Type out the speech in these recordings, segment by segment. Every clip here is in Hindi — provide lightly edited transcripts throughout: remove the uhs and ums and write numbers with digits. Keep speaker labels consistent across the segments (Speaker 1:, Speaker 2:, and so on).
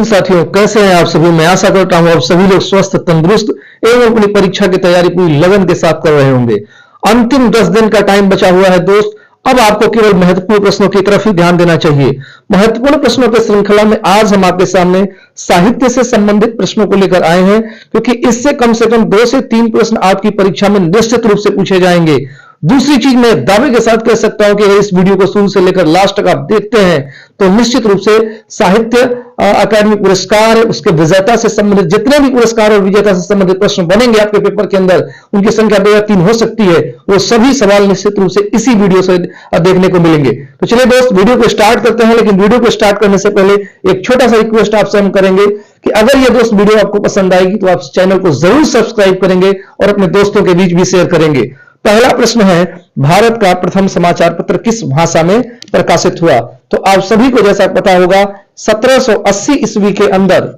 Speaker 1: साथियों, कैसे हैं आप सभी। मैं आशा करता हूं आप सभी लोग स्वस्थ, तंदुरुस्त एवं अपनी परीक्षा की तैयारी पूरी लगन के साथ कर रहे होंगे। अंतिम 10 दिन का टाइम बचा हुआ है दोस्त। अब आपको केवल महत्वपूर्ण प्रश्नों की तरफ ही ध्यान देना चाहिए। महत्वपूर्ण प्रश्नों की श्रृंखला में आज हम आपके सामने साहित्य से संबंधित प्रश्नों को लेकर आए हैं, क्योंकि इससे कम 2 से 3 प्रश्न आपकी परीक्षा में निश्चित रूप से पूछे जाएंगे। दूसरी चीज, मैं दावे के साथ कह सकता हूं कि अगर इस वीडियो को शुरू से लेकर लास्ट तक आप देखते हैं तो निश्चित रूप से साहित्य अकादमी पुरस्कार, उसके विजेता से संबंधित जितने भी पुरस्कार और विजेता से संबंधित प्रश्न बनेंगे आपके पेपर के अंदर, उनकी संख्या 2 या 3 हो सकती है। वो सभी सवाल निश्चित रूप से इसी वीडियो से देखने को मिलेंगे। तो चलिए दोस्त, वीडियो को स्टार्ट करते हैं। लेकिन वीडियो को स्टार्ट करने से पहले एक छोटा सा रिक्वेस्ट आपसे हम करेंगे कि अगर ये दोस्त वीडियो आपको पसंद आएगी तो आप चैनल को जरूर सब्सक्राइब करेंगे और अपने दोस्तों के बीच भी शेयर करेंगे। पहला प्रश्न है, भारत का प्रथम समाचार पत्र किस भाषा में प्रकाशित हुआ? तो आप सभी को जैसा पता होगा, 1780 ईस्वी के अंदर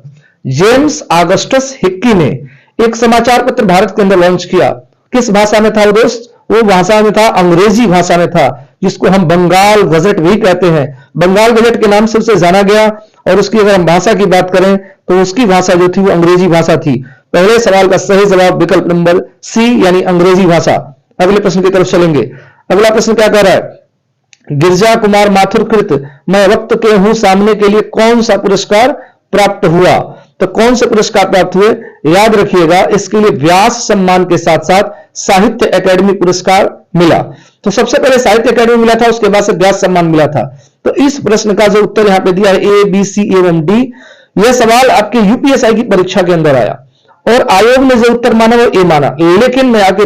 Speaker 1: जेम्स ऑगस्टस हिक्की ने एक समाचार पत्र भारत के अंदर लॉन्च किया। किस भाषा में था वो दोस्त? वो भाषा में था, अंग्रेजी भाषा में था, जिसको हम बंगाल गजट भी कहते हैं। बंगाल गजट के नाम से उसे जाना गया। और उसकी अगर हम भाषा की बात करें तो उसकी भाषा जो थी वो अंग्रेजी भाषा थी। पहले सवाल का सही जवाब विकल्प नंबर सी यानी अंग्रेजी भाषा। अगले प्रश्न की तरफ चलेंगे। अगला प्रश्न क्या कह रहा है? गिरजा कुमार माथुर कृत मैं वक्त के हूं सामने के लिए कौन सा पुरस्कार प्राप्त हुआ? तो कौन से पुरस्कार प्राप्त हुए? याद रखिएगा, इसके लिए व्यास सम्मान के साथ साथ साहित्य अकादमी पुरस्कार मिला। तो सबसे पहले साहित्य अकादमी मिला था, उसके बाद से व्यास सम्मान मिला था। तो इस प्रश्न का जो उत्तर यहां पे दिया है ए, बी, सी एवं डी, यह सवाल आपके यूपीएसआई की परीक्षा के अंदर आया और आयोग ने जो उत्तर माना वो ए माना। लेकिन मैं आगे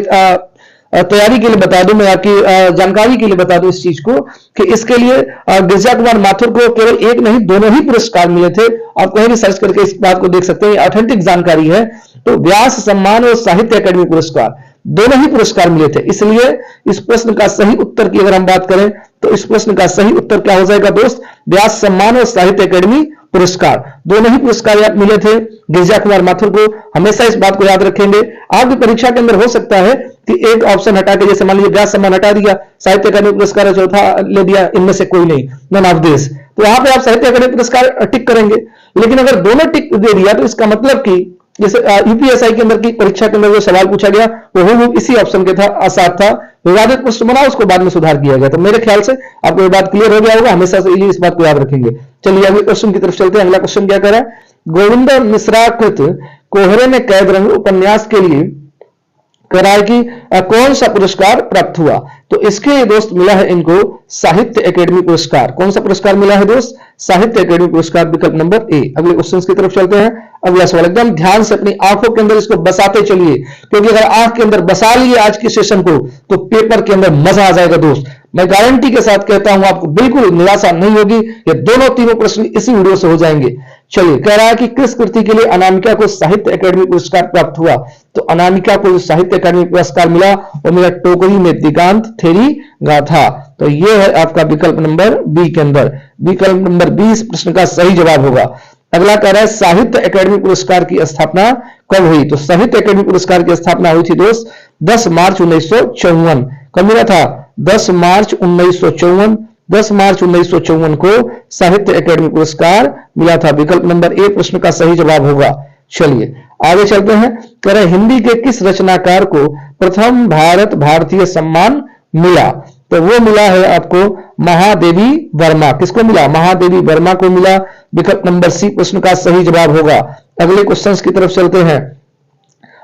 Speaker 1: तैयारी के लिए बता दूं, मैं आपकी जानकारी के लिए बता दूं इस चीज को कि इसके लिए गिरजा कुमार माथुर को केवल एक नहीं दोनों ही पुरस्कार मिले थे। आप कहीं भी सर्च करके इस बात को देख सकते हैं, ऑथेंटिक जानकारी है। तो व्यास सम्मान और साहित्य अकादमी पुरस्कार दोनों ही पुरस्कार मिले थे। इसलिए इस प्रश्न का सही उत्तर की अगर हम बात करें तो इस प्रश्न का सही उत्तर क्या हो जाएगा दोस्त? व्यास सम्मान और साहित्य अकादमी पुरस्कार दोनों ही पुरस्कार मिले थे गिरजा कुमार माथुर को। हमेशा इस बात को याद रखेंगे। आपकी परीक्षा के अंदर हो सकता है कि एक ऑप्शन हटा के, जैसे मान लीजिए व्यास सम्मान हटा दिया, साहित्य अकादमी पुरस्कार चौथा ले दिया, इनमें से कोई नहीं, नन ऑफ दिस, तो वहां पे आप साहित्य अकादमी पुरस्कार टिक करेंगे। लेकिन अगर दोनों टिक दे दिया तो इसका मतलब कि जैसे यूपीएसआई के अंदर की परीक्षा के अंदर जो सवाल पूछा गया वो इसी ऑप्शन के था, साथ था। विवादित प्रश्न बना, उसको बाद में सुधार किया गया। तो मेरे ख्याल से आपको ये बात क्लियर हो गया होगा। हमेशा से इस बात को याद रखेंगे। चलिए अगले क्वेश्चन की तरफ चलते हैं। अगला क्वेश्चन क्या कह रहा है? गोविंद मिश्रा कृत कोहरे में कैद रंग उपन्यास के लिए करार की कौन सा पुरस्कार प्राप्त हुआ? तो इसके लिए दोस्त मिला है इनको साहित्य अकादमी पुरस्कार। कौन सा पुरस्कार मिला है दोस्त? साहित्य अकादमी पुरस्कार, विकल्प नंबर ए। अगले क्वेश्चन की तरफ चलते हैं। अगला सवाल एकदम ध्यान से अपनी आंखों के अंदर इसको बसाते चलिए, क्योंकि अगर आंख के अंदर बसा लिए आज के सेशन को तो पेपर के अंदर मजा आ जाएगा दोस्त। मैं गारंटी के साथ कहता हूं आपको बिल्कुल निराशा नहीं होगी। ये दोनों तीनों प्रश्न इसी वीडियो से हो जाएंगे। चलिए, कह रहा है कि किस कृति के लिए अनामिका को साहित्य अकादमी पुरस्कार प्राप्त हुआ? तो अनामिका को साहित्य अकादमी पुरस्कार मिला और मिला टोकरी में दिगांत थेरी गाथा। तो यह है आपका विकल्प नंबर बी के अंदर। विकल्प नंबर 20 प्रश्न का सही जवाब होगा। अगला कह रहा है साहित्य अकादमी पुरस्कार की स्थापना कब हुई? तो साहित्य अकादमी पुरस्कार की स्थापना हुई थी दोस्त 10 मार्च 1954। कब मिला था? 10 मार्च 1954। 10 मार्च 1954 को साहित्य अकादमी पुरस्कार मिला था। विकल्प नंबर ए प्रश्न का सही जवाब होगा। चलिए आगे चलते हैं। कह रहे हिंदी के किस रचनाकार को प्रथम भारतीय सम्मान मिला? तो वो मिला है आपको महादेवी वर्मा। किसको मिला? महादेवी वर्मा को मिला। विकल्प नंबर सी प्रश्न का सही जवाब होगा। अगले क्वेश्चन की तरफ चलते हैं।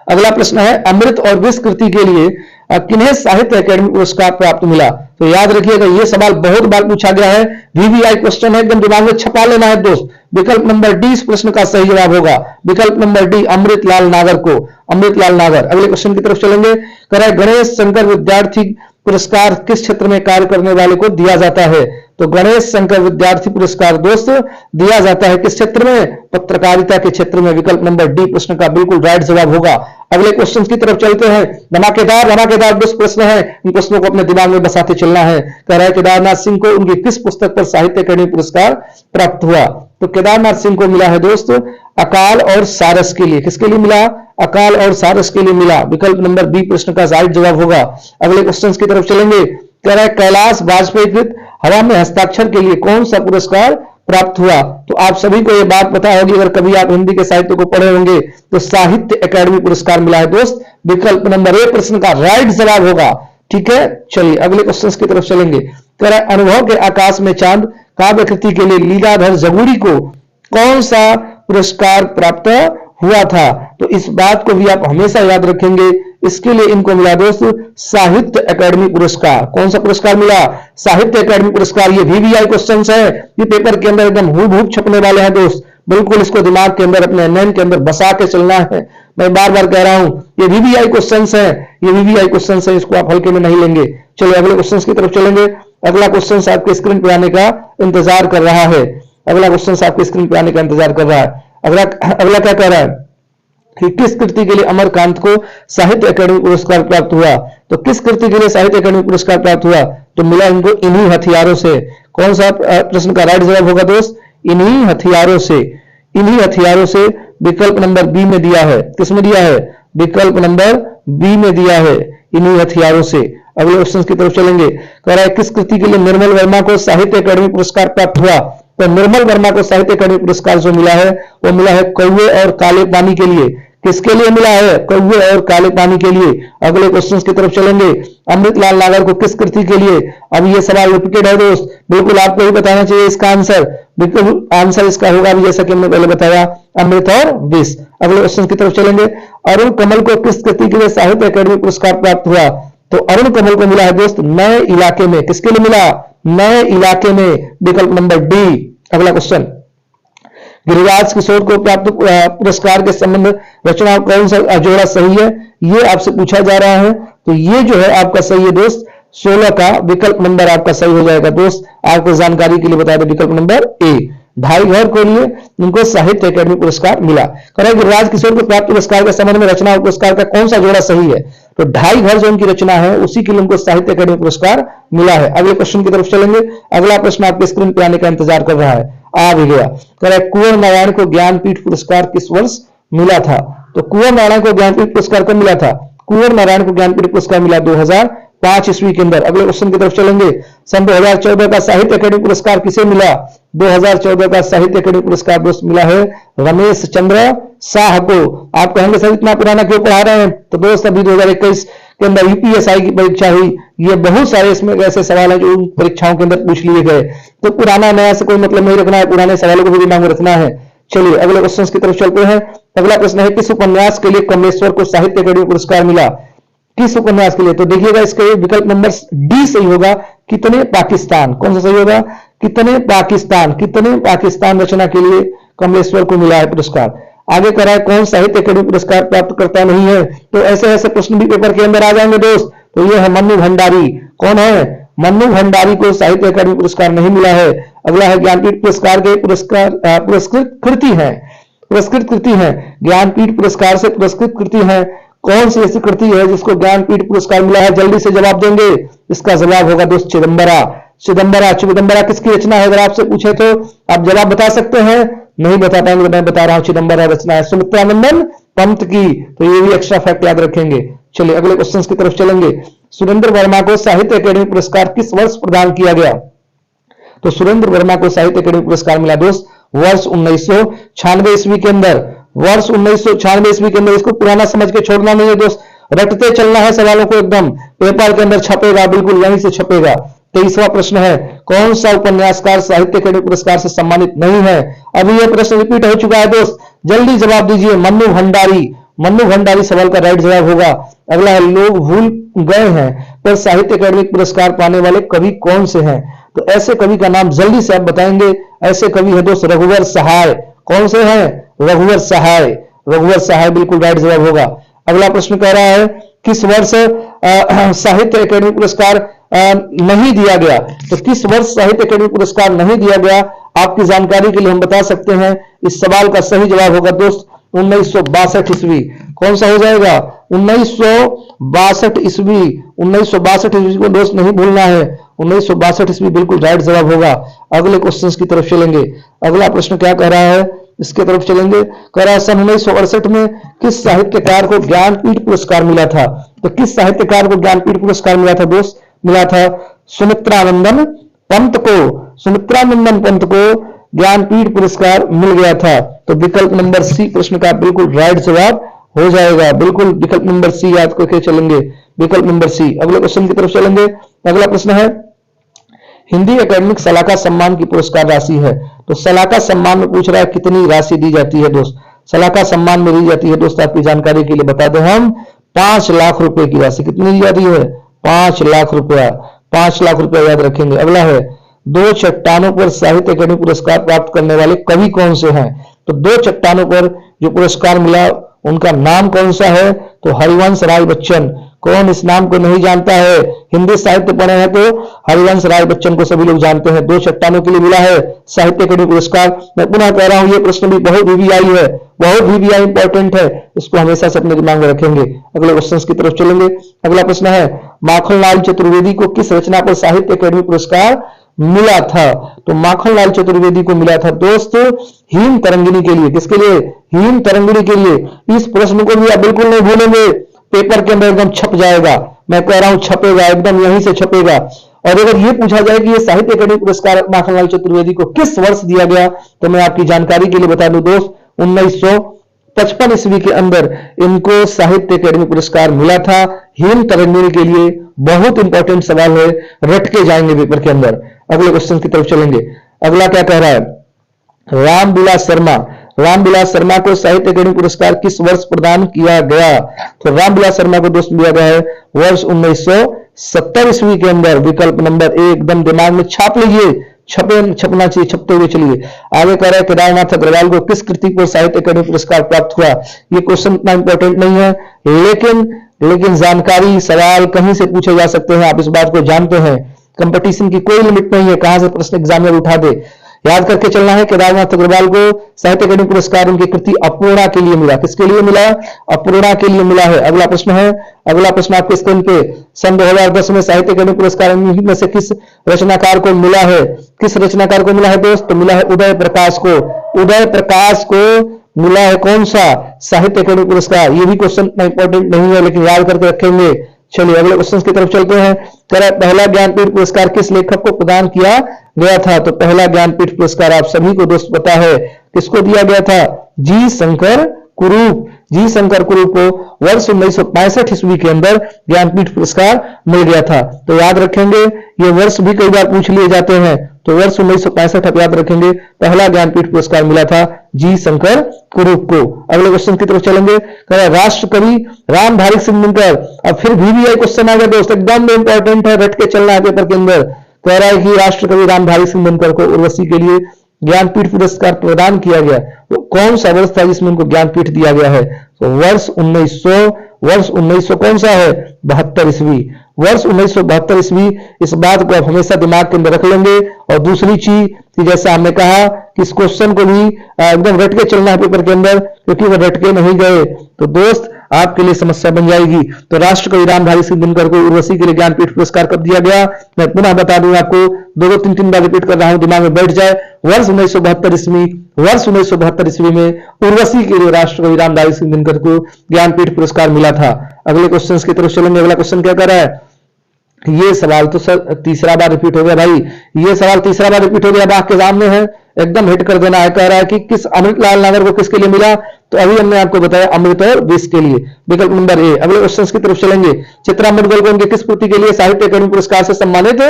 Speaker 1: अगला प्रश्न है अमृत और विष कृति के लिए किन्हें साहित्य अकादमी पुरस्कार प्राप्त मिला? तो याद रखिएगा, यह सवाल बहुत बार पूछा गया है। वीवीआई क्वेश्चन है, एकदम दिमाग में छपा लेना है दोस्त। विकल्प नंबर डी इस प्रश्न का सही जवाब होगा। विकल्प नंबर डी अमृतलाल नागर को, अमृतलाल नागर। अगले क्वेश्चन की तरफ चलेंगे। कह रहा है गणेश शंकर विद्यार्थी पुरस्कार किस क्षेत्र में कार्य करने वाले को दिया जाता है? तो गणेश शंकर विद्यार्थी पुरस्कार दोस्त दिया जाता है किस क्षेत्र में? पत्रकारिता के क्षेत्र में। विकल्प नंबर डी प्रश्न का बिल्कुल राइट जवाब होगा। अगले क्वेश्चन की तरफ चलते हैं। धमाकेदार 10 प्रश्न है, इन प्रश्नों को अपने दिमाग में बसाते चलना है। कह रहा है केदारनाथ सिंह को उनकी किस पुस्तक पर साहित्य अकादमी पुरस्कार प्राप्त हुआ? तो केदारनाथ सिंह को मिला है दोस्त अकाल और सारस के लिए। किसके लिए मिला? अकाल और सारस के लिए मिला। विकल्प नंबर बी प्रश्न का राइट जवाब होगा। अगले क्वेश्चन की तरफ चलेंगे। कह रहा है कैलाश वाजपेयी कृत हवा में हस्ताक्षर के लिए कौन सा पुरस्कार प्राप्त हुआ? तो आप सभी को यह बात पता होगी, अगर कभी आप हिंदी के साहित्य को पढ़े होंगे तो साहित्य अकादमी पुरस्कार मिला है दोस्त। विकल्प नंबर ए प्रश्न का राइट जवाब होगा। ठीक है, चलिए अगले क्वेश्चन की तरफ चलेंगे। कह रहा है अनुभव के आकाश में चांद काव्य कृति के लिए लीलाधर जगूरी को कौन सा पुरस्कार प्राप्त हुआ था? तो इस बात को भी आप हमेशा याद रखेंगे। इसके लिए इनको मिला दोस्त साहित्य अकादमी पुरस्कार। कौन सा पुरस्कार मिला? साहित्य अकादमी पुरस्कार। ये वीवीआई क्वेश्चंस है, ये पेपर के अंदर एकदम हूबहू छपने वाले हैं दोस्त। बिल्कुल इसको दिमाग के अंदर, अपने नैन के अंदर बसा के चलना है। मैं बार बार कह रहा हूं, ये वीवीआई क्वेश्चंस है, ये वीवीआई क्वेश्चंस है, इसको आप हल्के में नहीं लेंगे। चलिए अगले क्वेश्चन की तरफ चलेंगे। अगला क्वेश्चन आपके स्क्रीन पर आने का इंतजार कर रहा है। अगला क्वेश्चन आपके स्क्रीन पर आने का इंतजार कर रहा है। अगला क्या कह रहा है कि किस कृति के लिए अमरकांत को साहित्य अकादमी पुरस्कार प्राप्त हुआ? तो किस कृति के लिए साहित्य अकादमी पुरस्कार प्राप्त हुआ? तो मिला इनको इन्हीं हथियारों से। कौन सा प्रश्न का राइट जवाब होगा दोस्त? इन्हीं हथियारों से। इन्हीं हथियारों से विकल्प नंबर बी में दिया है। किसमें दिया है? विकल्प नंबर बी में दिया है, इन्हीं हथियारों से। अगले क्वेश्चन की तरफ चलेंगे। कह रहा है किस कृति के लिए निर्मल वर्मा को साहित्य अकादमी पुरस्कार प्राप्त हुआ? तो निर्मल वर्मा को साहित्य अकादमी पुरस्कार जो मिला है वो मिला है कौवे और काले पानी के लिए। किसके लिए मिला है? कौवे और काले पानी के लिए। अगले क्वेश्चन की तरफ चलेंगे। अमृतलाल नागर को किस कृति के लिए? अब ये सवाल रिपीटेड है दोस्त, बिल्कुल आपको ही बताना चाहिए इसका आंसर। बिल्कुल आंसर इसका होगा भी जैसा कि हमने पहले बताया, अमृत और विष। अगले क्वेश्चन की तरफ चलेंगे। अरुण कमल को किस कृति के लिए साहित्य अकादमी पुरस्कार प्राप्त हुआ? तो अरुण कमल को मिला है दोस्त नए इलाके में। किसके लिए मिला? नए इलाके में, विकल्प नंबर डी। अगला क्वेश्चन, गिरिराज किशोर को प्राप्त पुरस्कार के संबंध रचना कौन सा जोड़ा सही है, ये आपसे पूछा जा रहा है। तो ये जो है आपका सही है दोस्त 16 का विकल्प नंबर आपका सही हो जाएगा दोस्त। आपको जानकारी के लिए बता दें विकल्प नंबर ए। ढाई घर को लिए उनको साहित्य अकादमी पुरस्कार मिला। करें गिरिराज किशोर को प्राप्त पुरस्कार के संबंध में रचना और पुरस्कार का कौन सा जोड़ा सही है? तो ढाई घर जो उनकी रचना है उसी के लिए उनको साहित्य अकादमी पुरस्कार मिला है। अगले क्वेश्चन की तरफ चलेंगे। अगला प्रश्न आपके स्क्रीन पर आने का इंतजार कर रहा है, आ भी गया। करें कुंवर नारायण को ज्ञानपीठ पुरस्कार किस वर्ष मिला था? तो कुंवर नारायण को ज्ञानपीठ पुरस्कार कब मिला था? कुंवर नारायण को ज्ञानपीठ पुरस्कार मिला 2005 ईस्वी के अंदर। अगले क्वेश्चन की तरफ चलेंगे। सन 2014 का साहित्य अकादमी पुरस्कार किसे मिला? 2014 का साहित्य अकादमी पुरस्कार दोस्त मिला है रमेश चंद्र शाह को। आप कहेंगे सर इतना पुराना क्यों पढ़ा रहे हैं? तो दोस्त अभी 2021 के अंदर यूपीएसआई की परीक्षा हुई, ये बहुत सारे इसमें ऐसे सवाल हैं जो उन परीक्षाओं के अंदर पूछ लिए गए। तो पुराना नया से कोई मतलब नहीं रखना है, पुराने सवालों को भी दिमाग में रखना है। चलिए अगले क्वेश्चन की तरफ चलते हैं। अगला प्रश्न है किस उपन्यास के लिए कमलेश्वर को साहित्य अकादमी पुरस्कार मिला? किस उपन्यास के लिए? तो देखिएगा इसका विकल्प नंबर डी सही होगा, कितने पाकिस्तान। कौन सा सही होगा? कितने पाकिस्तान। कितने पाकिस्तान रचना के लिए कमलेश्वर को मिला है पुरस्कार। आगे करा है कौन साहित्य अकादमी पुरस्कार प्राप्त करता नहीं है? तो ऐसे ऐसे प्रश्न भी पेपर के अंदर आ जाएंगे दोस्त। तो ये है मन्नू भंडारी। कौन है? मन्नू भंडारी को साहित्य अकादमी पुरस्कार नहीं मिला है। अगला है ज्ञानपीठ पुरस्कार के पुरस्कृत कृति है, पुरस्कृत कृति है, ज्ञानपीठ पुरस्कार से पुरस्कृत कृति है। कौन सी ऐसी कृति है जिसको ज्ञानपीठ पुरस्कार मिला है? जल्दी से जवाब देंगे। इसका जवाब होगा दोस्त चिदंबरा। चिदंबरा। चिदंबरा किसकी रचना है? अगर आपसे पूछे तो आप जवाब बता सकते हैं, नहीं बता पाएंगे तो मैं बता रहा हूं, चिदंबरा रचना है सुमित्रानंदन पंत की। तो ये भी एक्स्ट्रा फैक्ट याद रखेंगे। चलिए अगले क्वेश्चन की तरफ चलेंगे। सुरेंद्र वर्मा को साहित्य अकादमी पुरस्कार किस वर्ष प्रदान किया गया? तो सुरेंद्र वर्मा को साहित्य अकादमी पुरस्कार मिला दोस्त वर्ष 1996 ईस्वी के अंदर। वर्ष 1996 ईस्वी के अंदर। इसको पुराना समझ के छोड़ना नहीं है दोस्त, रटते चलना है सवालों को, एकदम पेपर के अंदर छपेगा, बिल्कुल यहीं से छपेगा। 23वां प्रश्न है कौन सा उपन्यासकार साहित्य अकादमी पुरस्कार से सम्मानित नहीं है? अभी यह प्रश्न रिपीट हो चुका है दोस्त, जल्दी जवाब दीजिए। मन्नू भंडारी। मन्नू भंडारी सवाल का राइट जवाब होगा। अगला है लोग भूल गए हैं पर साहित्य अकादमी पुरस्कार पाने वाले कवि कौन से हैं? तो ऐसे कवि का नाम जल्दी से आप बताएंगे। ऐसे कवि है दोस्त रघुवर सहाय। कौन से हैं? रघुवर सहाय। रघुवर सहाय बिल्कुल राइट जवाब होगा। अगला प्रश्न कह रहा है किस वर्ष साहित्य अकादमी पुरस्कार नहीं दिया गया? तो किस वर्ष साहित्य अकादमी पुरस्कार नहीं दिया गया? आपकी जानकारी के लिए हम बता सकते हैं, इस सवाल का सही जवाब होगा दोस्त 1962 ईस्वी। कौन सा हो जाएगा? 1962 ईस्वी। 1962 ईस्वी को दोस्त नहीं भूलना है, 1962 ईस्वी बिल्कुल राइट जवाब होगा। अगले क्वेश्चन की तरफ चलेंगे। अगला प्रश्न क्या कह रहा है इसके तरफ चलेंगे। कह रहा है सन 1968 में किस साहित्यकार को ज्ञानपीठ पुरस्कार मिला था? तो किस साहित्यकार को ज्ञानपीठ पुरस्कार मिला था दोस्त? मिला था सुमित्रानंदन पंत को। सुमित्रानंदन पंत को ज्ञानपीठ पुरस्कार मिल गया था। तो विकल्प नंबर सी प्रश्न का बिल्कुल राइट जवाब हो जाएगा। बिल्कुल विकल्प नंबर सी याद करके चलेंगे, विकल्प नंबर सी। अगले क्वेश्चन की तरफ चलेंगे। अगला प्रश्न है, हिंदी एकेडमिक सलाहकार सम्मान की पुरस्कार राशि है। तो सलाहकार सम्मान में पूछ रहा है कितनी राशि दी जाती है दोस्त। सलाहकार सम्मान में दी जाती है दोस्त, आपकी जानकारी के लिए बता दें हम, 5 लाख रुपए की राशि। कितनी दी जाती है? 5 लाख रुपया। 5 लाख रुपया याद रखेंगे। अगला है, दो चट्टानों पर साहित्य अकादमी पुरस्कार प्राप्त करने वाले कवि कौन से हैं? तो दो चट्टानों पर जो पुरस्कार मिला उनका नाम कौन सा है? तो हरिवंश राय बच्चन। कौन इस नाम को नहीं जानता है? हिंदी साहित्य पढ़े हैं तो हरिवंश राय बच्चन को सभी लोग जानते हैं। दो चट्टानों के लिए मिला है साहित्य अकादमी पुरस्कार। मैं पुनः कह रहा हूं, यह प्रश्न भी बहुत वीवीआई है, बहुत वीवीआई इंपॉर्टेंट है, इसको हमेशा से अपने दिमाग में रखेंगे। अगले क्वेश्चन की तरफ चलेंगे। अगला प्रश्न है, माखनलाल चतुर्वेदी को किस रचना पर साहित्य अकादमी पुरस्कार मिला था? तो माखनलाल चतुर्वेदी को मिला था दोस्त हीन तरंगिणी के लिए। किसके लिए? हीन तरंगिणी के लिए। इस प्रश्न को भी आप बिल्कुल नहीं भूलेंगे, पेपर के अंदर एकदम छप जाएगा। मैं कह रहा हूं छपेगा, एकदम यहीं से छपेगा। और अगर ये पूछा जाए कि ये साहित्य अकादमी पुरस्कार माखनलाल चतुर्वेदी को किस वर्ष दिया गया, तो मैं आपकी जानकारी के लिए बता दूं दोस्त, 1955 ईस्वी के अंदर इनको साहित्य अकादमी पुरस्कार मिला था हीन तरंगिणी के लिए। बहुत इंपॉर्टेंट सवाल है, रट के जाएंगे पेपर के अंदर। अगले क्वेश्चन की तरफ चलेंगे। अगला क्या कह रहा है, रामविलास शर्मा। रामविलास शर्मा को साहित्य अकादमी पुरस्कार किस वर्ष प्रदान किया गया? तो रामविलास शर्मा को दोस्त दिया गया है वर्ष 1970 ईस्वी के अंदर। विकल्प नंबर ए एकदम दिमाग में छाप लीजिए, छपना चाहिए, छपते हुए चलिए। आगे कह रहा है, केदारनाथ अग्रवाल को किस कृति पर साहित्य अकादमी पुरस्कार प्राप्त हुआ? ये क्वेश्चन इतना इंपॉर्टेंट नहीं है, लेकिन जानकारी सवाल कहीं से पूछे जा सकते हैं, आप इस बात को जानते हैं। कंपटीशन की कोई लिमिट नहीं है, कहां से प्रश्न एग्जाम में उठा दे। याद करके चलना है, केदारनाथ अग्रवाल को साहित्य अकादमी पुरस्कार उनकी कृति अपूर्णा के लिए मिला। किसके लिए मिला? अपूर्णा के लिए मिला है। अगला प्रश्न है, अगला प्रश्न आपके स्क्रीन पे, सन 2010 में साहित्य अकादमी पुरस्कार में से किस रचनाकार को मिला है? किस रचनाकार को मिला है दोस्त? तो मिला है उदय प्रकाश को। उदय प्रकाश को मिला है कौन सा साहित्य अकादमी पुरस्कार? ये भी क्वेश्चन इंपॉर्टेंट नहीं है, लेकिन याद करके रखेंगे। चलिए अगले क्वेश्चन की तरफ चलते हैं। पहला ज्ञानपीठ पुरस्कार किस लेखक को प्रदान किया गया था? तो पहला ज्ञानपीठ पुरस्कार आप सभी को दोस्त पता है किसको दिया गया था? जी शंकर कुरूप। जी शंकर कुरूप को वर्ष 1965 ईस्वी के अंदर ज्ञानपीठ पुरस्कार मिल गया था। तो याद रखेंगे, ये वर्ष भी कई बार पूछ लिए जाते हैं, तो वर्ष 1965 आप याद रखेंगे, पहला ज्ञानपीठ पुरस्कार मिला था जी शंकर कुरूप को। अगले क्वेश्चन की तरफ चलेंगे। राष्ट्र कवि रामधारी सिंह दिनकर। अब फिर VVI क्वेश्चन आ गया दोस्त, एकदम इंपॉर्टेंट है, रट के चलना है पेपर के अंदर। कह रहा है कि राष्ट्र कवि रामधारी सिंह दिनकर को उर्वशी के लिए ज्ञानपीठ पुरस्कार प्रदान किया गया, तो कौन सा वर्ष था जिसमें उनको ज्ञानपीठ दिया गया है? तो वर्ष 1900 कौन सा है? 72 ईस्वी। वर्ष 1972 ईस्वी। इस बात को आप हमेशा दिमाग के अंदर रख लेंगे। और दूसरी चीज कि जैसा हमने कहा कि इस क्वेश्चन को भी एकदम रट के चलना है पेपर के अंदर, क्योंकि वो रट के नहीं गए तो दोस्त आपके लिए समस्या बन जाएगी। तो राष्ट्रकवि रामधारी सिंह दिनकर को उर्वशी के लिए ज्ञानपीठ पुरस्कार कब दिया गया? मैं पुनः बता दूं आपको, दो तीन बार रिपीट कर रहा हूं, दिमाग में बैठ जाए। वर्ष 1972 ईस्वी। वर्ष 1972 ईस्वी में उर्वशी के लिए राष्ट्रकवि रामधारी सिंह दिनकर को ज्ञानपीठ पुरस्कार मिला था। अगले क्वेश्चन की तरफ चलेंगे। अगला क्वेश्चन क्या कर रहा है? ये सवाल तो सर तीसरा बार रिपीट हो गया भाई, ये सवाल तीसरा बार रिपीट हो गया, अब आपके सामने है, एकदम हिट कर देना है। कह रहा है कि किस अमृतलाल नागर को किसके लिए मिला? तो अभी हमने आपको बताया अमृत और विष के लिए, विकल्प नंबर ए। अगले क्वेश्चन की तरफ चलेंगे। चित्रा मुदगल को उनके किस कृति के लिए साहित्य अकादमी पुरस्कार से सम्मानित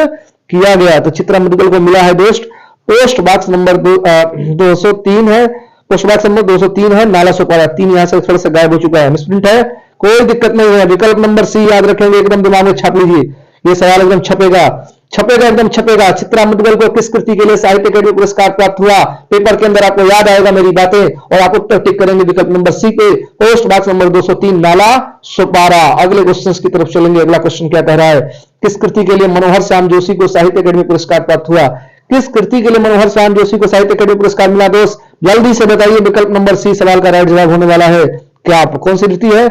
Speaker 1: किया गया? तो चित्रा मुदगल को मिला है दोस्त पोस्ट बॉक्स नंबर 203 है, पोस्ट बॉक्स नंबर 203 है, नाला सुपारा। 3 यहां से थोड़ा सा गायब हो चुका है, मिसप्रिंट है, कोई दिक्कत नहीं है। विकल्प नंबर सी याद रखेंगे, एकदम दिमाग में छाप लीजिए, ये सवाल एकदम छपेगा, एकदम छपेगा। चित्रा मुदगल को किस कृति के लिए साहित्य अकादमी पुरस्कार प्राप्त हुआ? पेपर के अंदर आपको याद आएगा मेरी बातें और आप उत्तर टिक करेंगे विकल्प नंबर सी पे, पोस्ट बॉक्स नंबर 203, नाला सुपारा। अगले क्वेश्चन की तरफ चलेंगे। अगला क्वेश्चन क्या कह रहा है? किस कृति के लिए मनोहर श्याम जोशी को साहित्य अकादमी पुरस्कार प्राप्त हुआ? किस कृति के लिए मनोहर श्याम जोशी को साहित्य अकादमी पुरस्कार मिला दोस्त? जल्दी से बताइए, विकल्प नंबर सी सवाल का राइट जवाब होने वाला है। क्याप। कौन सी कृति है?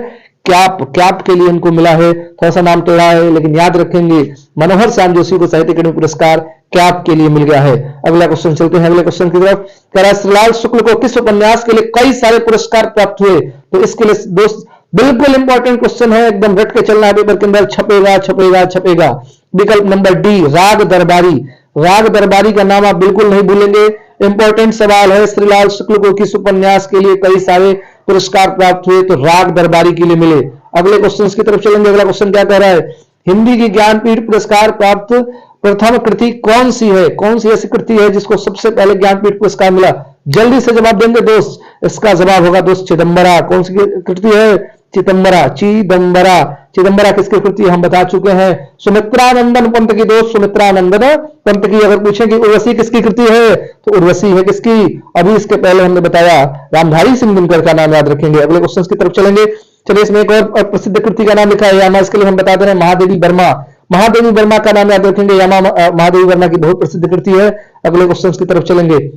Speaker 1: क्याप के लिए इनको मिला है, थोड़ा सा नाम टेढ़ा है, लेकिन याद रखेंगे मनोहर श्याम जोशी को साहित्य अकादमी पुरस्कार क्याप के लिए मिल गया है। अगला क्वेश्चन चलते हैं अगले क्वेश्चन की तरफ। श्रीलाल शुक्ल को किस उपन्यास के लिए कई सारे पुरस्कार प्राप्त हुए? तो इसके लिए दोस्त बिल्कुल इंपॉर्टेंट क्वेश्चन है, एकदम रट के चलना है पेपर के अंदर, छपेगा। विकल्प नंबर डी, राग दरबारी। राग दरबारी का नाम आप बिल्कुल नहीं भूलेंगे, इंपॉर्टेंट सवाल है, श्रीलाल शुक्ल को किस उपन्यास के लिए कई सारे पुरस्कार प्राप्त हुए? तो राग दरबारी के लिए मिले। अगले क्वेश्चन की तरफ चलेंगे। अगला क्वेश्चन क्या कह रहा है? हिंदी की ज्ञानपीठ पुरस्कार प्राप्त प्रथम कृति कौन सी है? कौन सी ऐसी कृति है जिसको सबसे पहले ज्ञानपीठ पुरस्कार मिला? जल्दी से जवाब देंगे दोस्त। इसका जवाब होगा दोस्त चिदंबरा। कौन सी कृति है? चिदंबरा। चिदंबरा। चिदंबरा किसकी कृति हम बता चुके हैं, सुमित्रानंदन पंत की दोस्त, सुमित्रानंदन पंत की। अगर पूछें कि उर्वशी किसकी कृति है तो उर्वशी है किसकी? अभी इसके पहले हमने बताया रामधारी सिंह दिनकर का नाम याद रखेंगे। अगले क्वेश्चन की तरफ चलेंगे। चलिए, इसमें एक और प्रसिद्ध कृति का नाम लिखा है यामा, इसके लिए हम बता दे रहे हैं महादेवी वर्मा। महादेवी वर्मा का नाम याद रखेंगे, यामा महादेवी वर्मा की बहुत प्रसिद्ध कृति है। अगले क्वेश्चन की तरफ चलेंगे।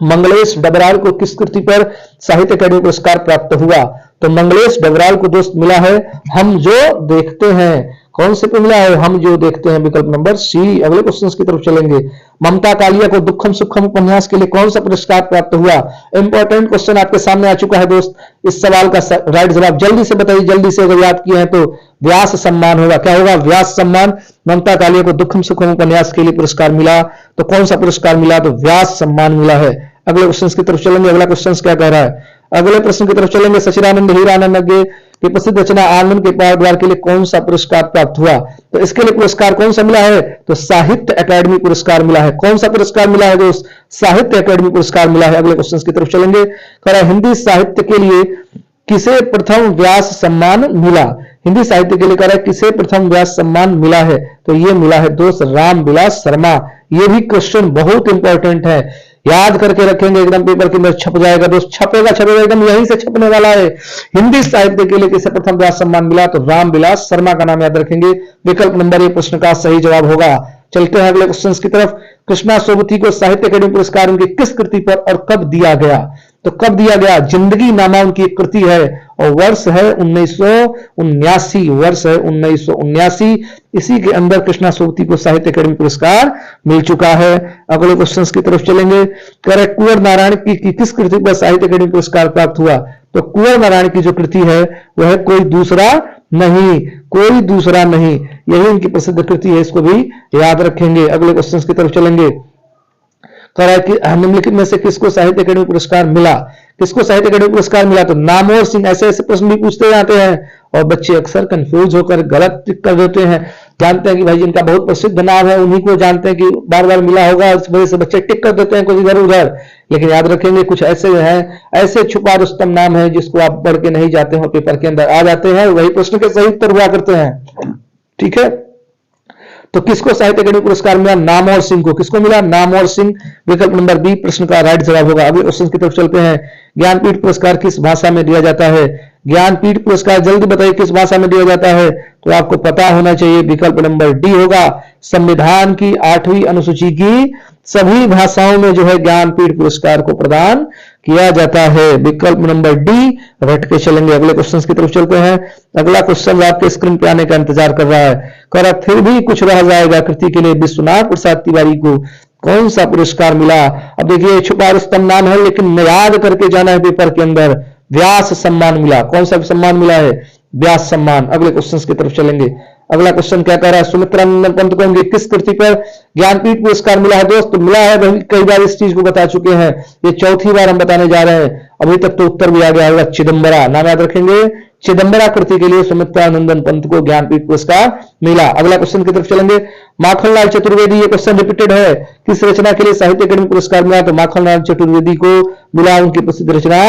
Speaker 1: मंगलेश डबराल को किस कृति पर साहित्य अकादमी पुरस्कार प्राप्त हुआ? तो मंगलेश डबराल को दोस्त मिला है हम जो देखते हैं। कौन से पे मिला है? हम जो देखते हैं, विकल्प नंबर सी। अगले क्वेश्चन की तरफ चलेंगे। ममता कालिया को दुखम सुखम उपन्यास के लिए कौन सा पुरस्कार प्राप्त हुआ? इंपॉर्टेंट क्वेश्चन आपके सामने आ चुका है दोस्त। इस सवाल का राइट जवाब जल्दी से बताइए, जल्दी से। अगर याद किए हैं तो व्यास सम्मान होगा। क्या होगा? व्यास सम्मान। ममता कालिया को दुखम सुखम उपन्यास के लिए पुरस्कार मिला, तो कौन सा पुरस्कार मिला? तो व्यास सम्मान मिला है। अगले क्वेश्चन की तरफ चलेंगे। अगला क्वेश्चन क्या कह रहा है? अगले प्रश्न की तरफ चलेंगे। सचिदानंद हीरानंद की प्रसिद्ध रचना आंगन के द्वार के लिए कौन सा पुरस्कार प्राप्त हुआ? तो इसके लिए पुरस्कार कौन सा मिला है? तो साहित्य अकादमी पुरस्कार मिला है। कौन सा पुरस्कार मिला है दोस्त? साहित्य अकादमी पुरस्कार मिला है। अगले क्वेश्चन की तरफ चलेंगे। कह रहा है हिंदी साहित्य के लिए किसे प्रथम व्यास सम्मान मिला? हिंदी साहित्य के लिए कह रहा है किसे प्रथम व्यास सम्मान मिला है? तो ये मिला है दोस्त रामविलास शर्मा। ये भी क्वेश्चन बहुत इंपॉर्टेंट है, याद करके रखेंगे, एकदम पेपर के अंदर छप जाएगा दोस्त। छपेगा एकदम यहीं से छपने वाला है। हिंदी साहित्य के लिए किसे प्रथम व्यास सम्मान मिला? तो रामविलास शर्मा का नाम याद रखेंगे। विकल्प नंबर ए प्रश्न का सही जवाब होगा। चलते हैं अगले क्वेश्चन की तरफ। कृष्णा सोबती को साहित्य अकादमी पुरस्कार उनकी किस कृति पर और कब दिया गया? तो कब दिया गया? जिंदगी नामा उनकी एक कृति है और वर्ष है 1979। वर्ष है 1979। इसी के अंदर कृष्णा सोबती को साहित्य अकादमी पुरस्कार मिल चुका है। अगले क्वेश्चन की तरफ चलेंगे। कह रहे कुंवर नारायण की किस कृति पर साहित्य अकादमी पुरस्कार प्राप्त हुआ? तो कुंवर नारायण की जो कृति है वह कोई दूसरा नहीं, कोई दूसरा नहीं, यही उनकी प्रसिद्ध कृति है। इसको भी याद रखेंगे। अगले क्वेश्चन की तरफ चलेंगे। कह रहा है कि निम्नलिखित में से किसको साहित्य अकादमी पुरस्कार मिला? किसको साहित्य अकादमी पुरस्कार मिला? तो नामवर सिंह। ऐसे ऐसे प्रश्न भी पूछते जाते हैं और बच्चे अक्सर कंफ्यूज होकर गलत टिक कर देते हैं। जानते हैं कि भाई जिनका बहुत प्रसिद्ध नाम है उन्हीं को जानते हैं कि बार बार मिला होगा, इस वजह से बच्चे टिक कर देते हैं कुछ इधर उधर। लेकिन याद रखेंगे कुछ ऐसे हैं, ऐसे छुपा रुस्तम नाम है जिसको आप पढ़ के नहीं जाते हो, पेपर के अंदर आ जाते हैं, वही प्रश्न के सही उत्तर हुआ करते हैं। ठीक है, तो किसको साहित्य अकादमी पुरस्कार मिला? नामवर सिंह को। किसको मिला? नामवर सिंह। विकल्प नंबर बी प्रश्न का राइट जवाब होगा। अगले क्वेश्चन की तरफ चलते हैं। ज्ञानपीठ पुरस्कार किस भाषा में दिया जाता है? ज्ञानपीठ पुरस्कार जल्दी बताइए किस भाषा में दिया जाता है? तो आपको पता होना चाहिए, विकल्प नंबर डी होगा। संविधान की 8वीं अनुसूची की सभी भाषाओं में जो है ज्ञानपीठ पुरस्कार को प्रदान किया जाता है। विकल्प नंबर डी रट के चलेंगे। अगले क्वेश्चन की तरफ चलते हैं। अगला क्वेश्चन आपके स्क्रीन पे आने का इंतजार कर रहा है। कह रहा फिर भी कुछ रह जाएगा कृति के लिए विश्वनाथ प्रसाद तिवारी को कौन सा पुरस्कार मिला? अब देखिए छुपा रुस्तम नाम है, लेकिन याद करके जाना है पेपर के अंदर। व्यास सम्मान मिला। कौन सा सम्मान मिला है? व्यास सम्मान। अगले क्वेश्चन की तरफ चलेंगे। अगला क्वेश्चन क्या कह रहा है? सुमित्रानंदन पंत को किस कृति पर ज्ञानपीठ पुरस्कार मिला है? दोस्त मिला है, कई बार इस चीज को बता चुके हैं, ये चौथी बार हम बताने जा रहे हैं। अभी तक तो उत्तर भी आ गया होगा, चिदंबरा। नाम याद रखेंगे, चिदंबरा कृति के लिए सुमित्रानंदन पंत को ज्ञानपीठ पुरस्कार मिला। अगला क्वेश्चन की तरफ चलेंगे। माखनलाल चतुर्वेदी, ये क्वेश्चन रिपीटेड है, किस रचना के लिए साहित्य अकादमी पुरस्कार मिला? तो माखनलाल चतुर्वेदी को मिला उनकी प्रसिद्ध रचना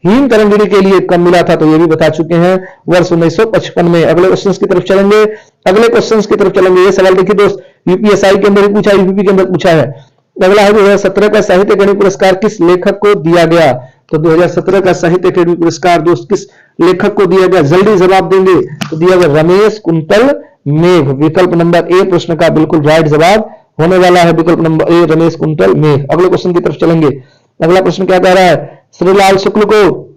Speaker 1: हिम तरंगिणी के लिए। कब मिला था? तो ये भी बता चुके हैं, वर्ष 1955 में। अगले क्वेश्चन की तरफ चलेंगे। अगले क्वेश्चन की तरफ चलेंगे। ये सवाल देखिए दोस्त, यूपीएसआई के अंदर पूछा, यूपी के अंदर पूछा है। अगला है 2017 का साहित्य अकादमी पुरस्कार किस लेखक को दिया गया? तो 2017 का साहित्य अकादमी पुरस्कार दोस्त किस लेखक को दिया गया? जल्दी जवाब देंगे तो दिया गया रमेश कुंतल मेघ। विकल्प नंबर ए प्रश्न का बिल्कुल राइट जवाब होने वाला है। विकल्प नंबर ए रमेश कुंतल मेघ। अगले क्वेश्चन की तरफ चलेंगे। अगला प्रश्न क्या कह रहा है? श्रीलाल शुक्ल को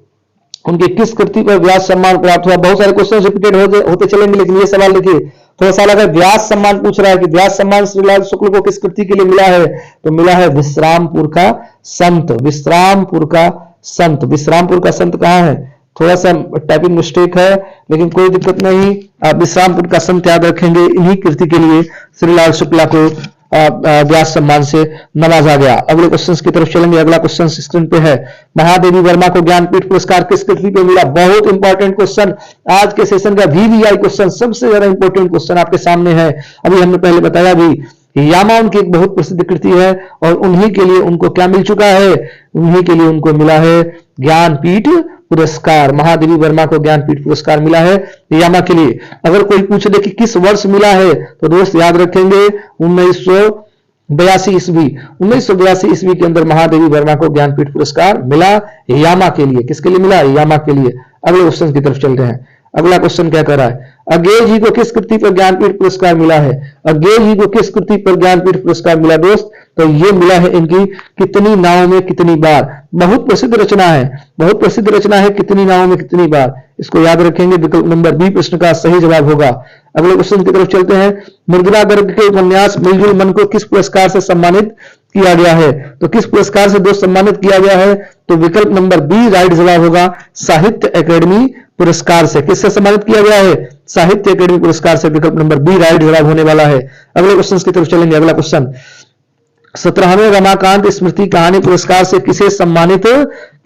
Speaker 1: उनकी किस कृति पर व्यास सम्मान प्राप्त हुआ? बहुत सारे क्वेश्चन रिपीटेड होते चलेंगे, लेकिन ये सवाल देखिए थोड़ा सा लगा, व्यास सम्मान पूछ रहा है कि व्यास सम्मान श्रीलाल शुक्ल को किस कृति के लिए मिला है? तो मिला है विश्रामपुर का संत। विश्रामपुर का संत। विश्रामपुर का संत कहाँ है? थोड़ा सा टाइपिंग मिस्टेक है, लेकिन कोई दिक्कत नहीं, आप विश्रामपुर का संत याद रखेंगे। इन्हीं कृति के लिए श्रीलाल शुक्ला को व्यास सम्मान से नवाजा गया। अगले क्वेश्चन की तरफ चलेंगे। अगला क्वेश्चन स्क्रीन पे है, महादेवी वर्मा को ज्ञानपीठ पुरस्कार किस कृति पे मिला? बहुत इंपॉर्टेंट क्वेश्चन, आज के सेशन का वीवीआई क्वेश्चन, सबसे ज्यादा इंपॉर्टेंट क्वेश्चन आपके सामने है। अभी हमने पहले बताया भी, यामा उनकी एक बहुत प्रसिद्ध कृति है और उन्हीं के लिए उनको क्या मिल चुका है? उन्हीं के लिए उनको मिला है ज्ञानपीठ पुरस्कार। महादेवी वर्मा को ज्ञानपीठ पुरस्कार मिला है यामा के लिए। अगर कोई पूछ दे कि किस वर्ष मिला है, तो दोस्त याद रखेंगे 1982 ईस्वी। 1982 ईस्वी के अंदर महादेवी वर्मा को ज्ञानपीठ पुरस्कार मिला यामा के लिए। किसके लिए मिला? यामा के लिए। अगले क्वेश्चन की तरफ चलते हैं। अगला क्वेश्चन क्या कर रहा है? अज्ञेय जी को किस कृति पर ज्ञानपीठ पुरस्कार मिला है? अज्ञेय जी को किस कृति पर ज्ञानपीठ पुरस्कार मिला दोस्त? तो ये मिला है इनकी कितनी नाव में कितनी बार। बहुत प्रसिद्ध रचना है, बहुत प्रसिद्ध रचना है कितनी नाव में कितनी बार। इसको याद रखेंगे, विकल्प नंबर बी प्रश्न का सही जवाब होगा। अगले क्वेश्चन की तरफ चलते हैं। मृदुला गर्ग के उपन्यास मिलजुल मन को किस पुरस्कार से सम्मानित किया गया है? तो किस पुरस्कार से दोस्त सम्मानित किया गया है? तो विकल्प नंबर बी राइट जवाब होगा, साहित्य अकेडमी पुरस्कार से। किससे सम्मानित किया गया है? साहित्य अकेडमी पुरस्कार से। विकल्प नंबर बी राइट जवाब होने वाला है। अगले क्वेश्चन की तरफ चलेंगे। अगला क्वेश्चन, 17वें रमाकांत स्मृति कहानी पुरस्कार से किसे सम्मानित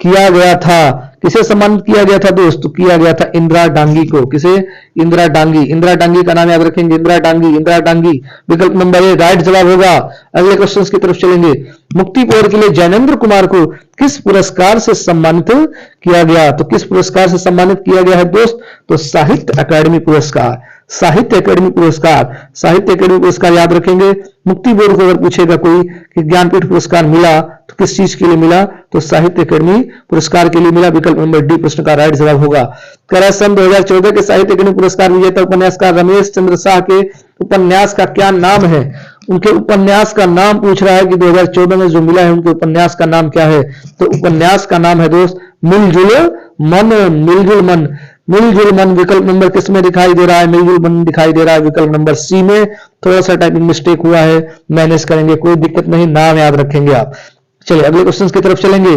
Speaker 1: किया गया था? किसे सम्मानित किया गया था दोस्त? किया गया था इंदिरा डांगी को। किसे? इंदिरा डांगी। इंदिरा डांगी का नाम याद रखेंगे, इंदिरा डांगी, इंदिरा डांगी। विकल्प नंबर ए राइट जवाब होगा। अगले क्वेश्चन की तरफ चलेंगे। मुक्ति पोर के लिए जैनेन्द्र कुमार को किस पुरस्कार से सम्मानित किया गया? तो किस पुरस्कार से सम्मानित किया गया है दोस्त? तो साहित्य अकादमी पुरस्कार। साहित्य अकादमी पुरस्कार, साहित्य अकादमी पुरस्कार याद रखेंगे। मुक्ति बोर्ड को अगर पूछेगा कोई कि ज्ञानपीठ पुरस्कार मिला तो किस चीज के लिए मिला? तो साहित्य अकादमी पुरस्कार के लिए मिला। विकल्प नंबर डी प्रश्न का राइट जवाब होगा। सन 2014 के साहित्य अकादमी पुरस्कार विजेता उपन्यासकार रमेश चंद्र शाह के उपन्यास का क्या नाम है? उनके उपन्यास का नाम पूछ रहा है कि 2014 में जो मिला है उनके उपन्यास का नाम क्या है? तो उपन्यास का नाम है दोस्त मिलजुल मन। मिलजुल मन, मिलजुल मन। विकल्प नंबर किस में दिखाई दे रहा है? मिलजुल मन दिखाई दे रहा है विकल्प नंबर सी में। थोड़ा सा टाइपिंग मिस्टेक हुआ है, मैनेज करेंगे, कोई दिक्कत नहीं, नाम याद रखेंगे आप। चलिए अगले क्वेश्चन की तरफ चलेंगे।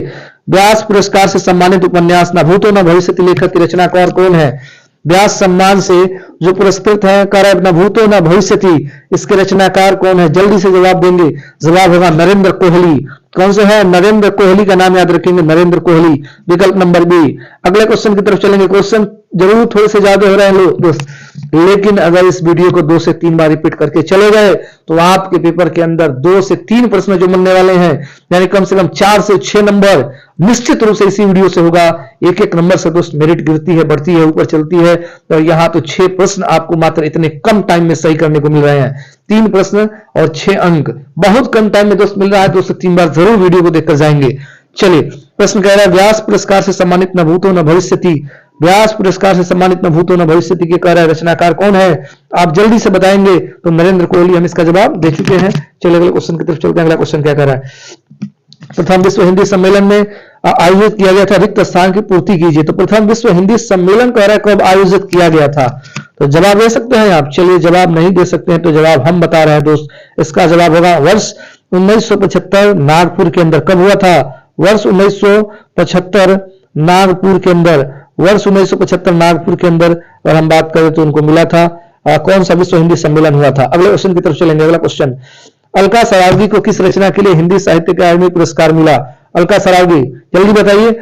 Speaker 1: व्यास पुरस्कार से सम्मानित उपन्यास न भूतो न भविष्यति लेखक की रचनाकार कौन है? व्यास सम्मान से जो पुरस्कृत है कर न भूतो न भविष्यति, इसके रचनाकार कौन है? जल्दी से जवाब देंगे। जवाब होगा नरेंद्र कोहली। कौन से है? नरेंद्र कोहली का नाम याद रखेंगे, नरेंद्र कोहली। विकल्प नंबर बी। अगले क्वेश्चन की तरफ चलेंगे। क्वेश्चन जरूर थोड़े से ज्यादा हो रहे हैं दोस्त, लेकिन अगर इस वीडियो को 2 से 3 बार रिपीट करके चले गए तो आपके पेपर के अंदर 2 से 3 प्रश्न जो मिलने वाले हैं, यानी कम से कम 4 से 6 नंबर निश्चित रूप से इसी वीडियो से होगा। एक एक नंबर से दोस्त मेरिट गिरती है, बढ़ती है, ऊपर चलती है। और यहाँ तो 6 प्रश्न आपको मात्र इतने कम टाइम में सही करने को मिल रहे हैं। 3 प्रश्न और 6 अंक बहुत कम टाइम में दोस्त मिल रहा है। 2 से 3 बार जरूर वीडियो को देखकर जाएंगे। चलिए प्रश्न कह रहा है व्यास पुरस्कार से सम्मानित न भूतो न भविष्यति। व्यास पुरस्कार से सम्मानित न भूतो न भविष्यति के कह रहा है रचनाकार कौन है? आप जल्दी से बताएंगे। तो नरेंद्र कोहली, हम इसका जवाब दे चुके हैं। चलिए अगले क्वेश्चन की तरफ चलते हैं। अगला क्वेश्चन क्या कह रहा है? प्रथम विश्व हिंदी सम्मेलन में आयोजित किया गया था, रिक्त स्थान की पूर्ति कीजिए। तो प्रथम विश्व हिंदी सम्मेलन कह रहा है कब आयोजित किया गया था? तो जवाब दे सकते हैं आप? चलिए जवाब नहीं दे सकते हैं तो जवाब हम बता रहे हैं दोस्त। इसका जवाब होगा वर्ष 1975 नागपुर के अंदर। कब हुआ था? वर्ष 1975 नागपुर के अंदर। वर्ष 1975 नागपुर के अंदर अगर हम बात करें तो उनको मिला था कौन सा विश्व हिंदी सम्मेलन हुआ था। अगले क्वेश्चन की तरफ चलेंगे। अगला क्वेश्चन, अलका सरावगी को किस रचना के लिए हिंदी साहित्य अकादमी पुरस्कार मिला? अलका सरावगी, जल्दी बताइए।